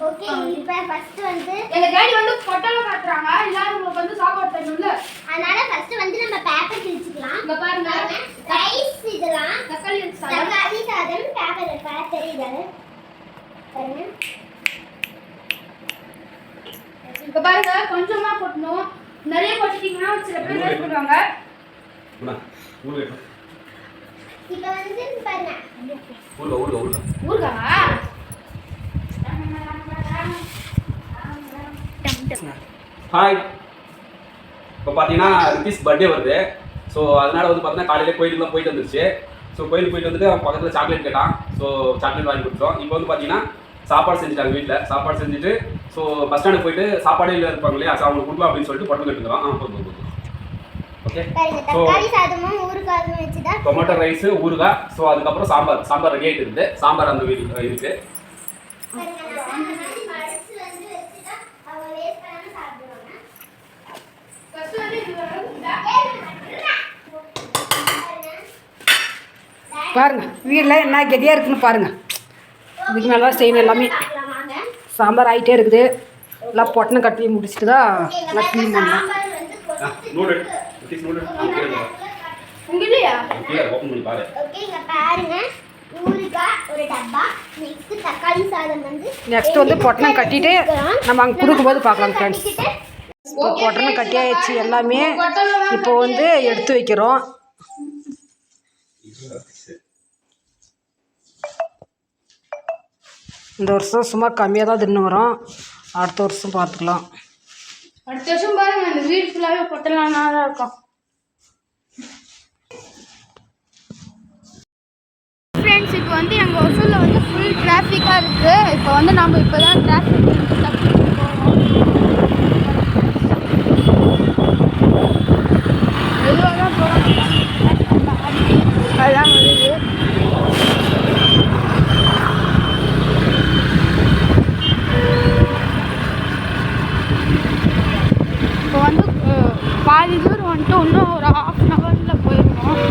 Okay இப்போ first வந்து எங்க டாடி வந்து பொட்டல காட்றாங்க எல்லாரும் வந்து சாப்பாடு தரணும்ல அதனால ஃபர்ஸ்ட் வந்து நம்ம பேப்பர் கிழிச்சுக்கலாம் இங்க பாருங்க ரைஸ் இதெல்லாம் தக்காளி சாதம் பேப்பர் தெரியுது பாருங்க இங்க பாருங்க கொஞ்சமா போடணும் நிறைய போட்டுட்டீங்கன்னா சில பேர் வேஸ்ட் பண்ணுவாங்க இப்போ வந்து பாருங்க ஊர்கா ஹாய் இப்போ பார்த்தீங்கன்னா ரித்திஸ் பர்த்டே வருது ஸோ அதனால் வந்து பார்த்தீங்கன்னா காலையில் கோயிலுக்குலாம் போயிட்டு வந்துருச்சு ஸோ கோயிலுக்கு போயிட்டு வந்துட்டு அவன் பக்கத்தில் சாக்லேட் கேட்டான் ஸோ சாக்லேட் வாங்கி கொடுத்தோம் இப்போ வந்து பார்த்தீங்கன்னா சாப்பாடு செஞ்சுட்டாங்க வீட்டில் சாப்பாடு செஞ்சுட்டு ஸோ பஸ் ஸ்டாண்டுக்கு போயிட்டு சாப்பாடே இல்லை இருப்பாங்க இல்லையா ஸோ அவங்களுக்கு கொடுக்கலாம் அப்படின்னு சொல்லிட்டு பட்டு கட்டுக்கிறோம் போதும் ஓகே ஸோ டொமேட்டோ ரைஸு ஊறுகாய் ஸோ அதுக்கப்புறம் சாம்பார் ரெடி ஆகிட்டு இருக்குது சாம்பார் அந்த வீடு இருக்குது பாருங்க வீட்டில் என்ன கெதியாக இருக்குன்னு பாருங்க இதுக்கு மேலே செய்யணும் எல்லாமே சாம்பார் ஆகிட்டே இருக்குது எல்லாம் பொட்டனை கட்டி முடிச்சுட்டு தான் எல்லாம் க்ளீன் பண்ணலாம் நெக்ஸ்ட் வந்து பொட்டனை கட்டிட்டு நம்ம அங்கே கொடுக்கும்போது பார்க்கலாம் ஃப்ரெண்ட்ஸ். இப்போ பொட்டனை கட்டியாச்சு எல்லாமே இப்போ வந்து எடுத்து வைக்கிறோம். இந்த வருஷம் சும்மா கம்மியாக தான் தின்னுக்கிறோம், அடுத்த வருஷம் பார்த்துக்கலாம். அடுத்த வருஷம் பாருங்க இந்த வீடு ஃபுல்லாகவே பொட்டலாம் தான் இருக்கும். ஃப்ரெண்ட்ஸ் இப்போ வந்து எங்கள் ஒசூரில் வந்து ஃபுல் டிராஃபிக்காக இருக்குது. இப்போ வந்து நம்ம இப்போ தான் டிராஃபிக் தப்பிட்டு போகிறோம். மெதுவாக தான் போகிறோம், அதுதான் வருது. இப்போ வந்து பாதி தூரம் வந்துட்டு இன்னும் ஒரு ½ போயிடுவோம்.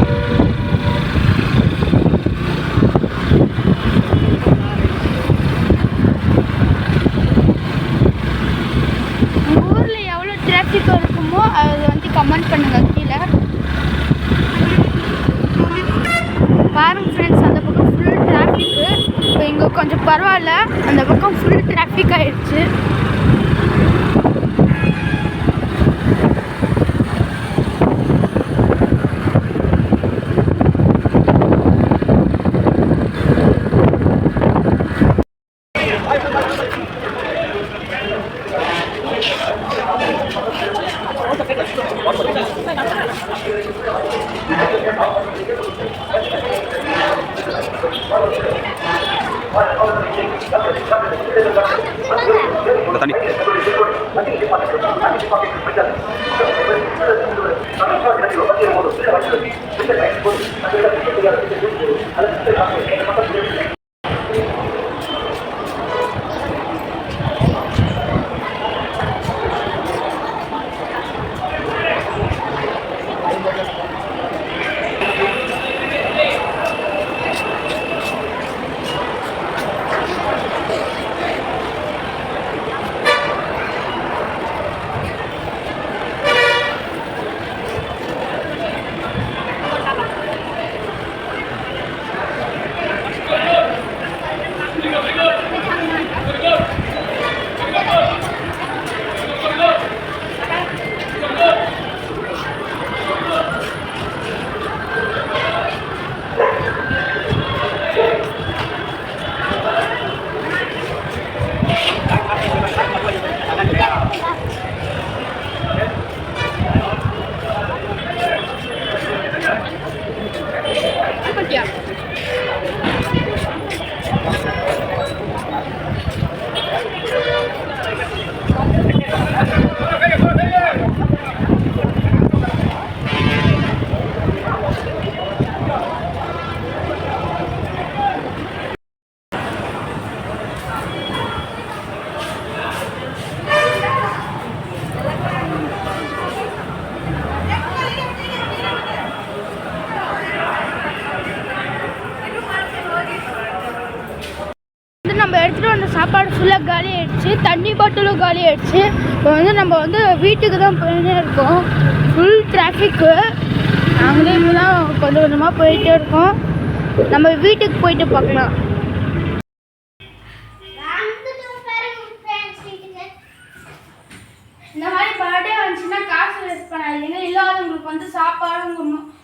உங்கள் ஊரில் எவ்வளோ டிராஃபிக் இருக்குமோ அது வந்து கமெண்ட் பண்ணுங்கள் கீழே. பாருங்கள் ஃப்ரெண்ட்ஸ், அந்த பக்கம் ஃபுல் டிராஃபிக்கு. இப்போ இங்கே கொஞ்சம் பரவாயில்ல, அந்த பக்கம் ஃபுல் டிராஃபிக் ஆகிடுச்சு. சாப்பாடு ஃபுல்லாக காலி ஆயிடுச்சு, தண்ணி பாட்டிலும் காலி ஆயிடுச்சு. இப்போ வந்து நம்ம வந்து வீட்டுக்கு தான் போயிட்டே இருக்கோம். Full traffic. நாங்களே இப்போ தான் கொஞ்சம் கொஞ்சமாக போயிட்டே இருக்கோம். நம்ம வீட்டுக்கு போயிட்டு பார்க்கலாம். இந்த மாதிரி பர்த்டே வந்துச்சுன்னா காசு வேஸ்ட் பண்ணாதீங்க. இல்லாதவங்களுக்கு வந்து சாப்பாடு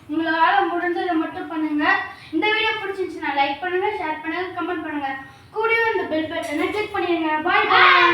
உங்களால் முடிஞ்சதை மட்டும் பண்ணுங்க. இந்த வீடியோ பிடிச்சிருந்துச்சுன்னா லைக் பண்ணுங்க, ஷேர் பண்ணுங்க, கமெண்ட் பண்ணுங்க. கூடவே இந்த பெல் பட்டனை கிளிக் பண்ணிடுங்க. பாய் பாய்.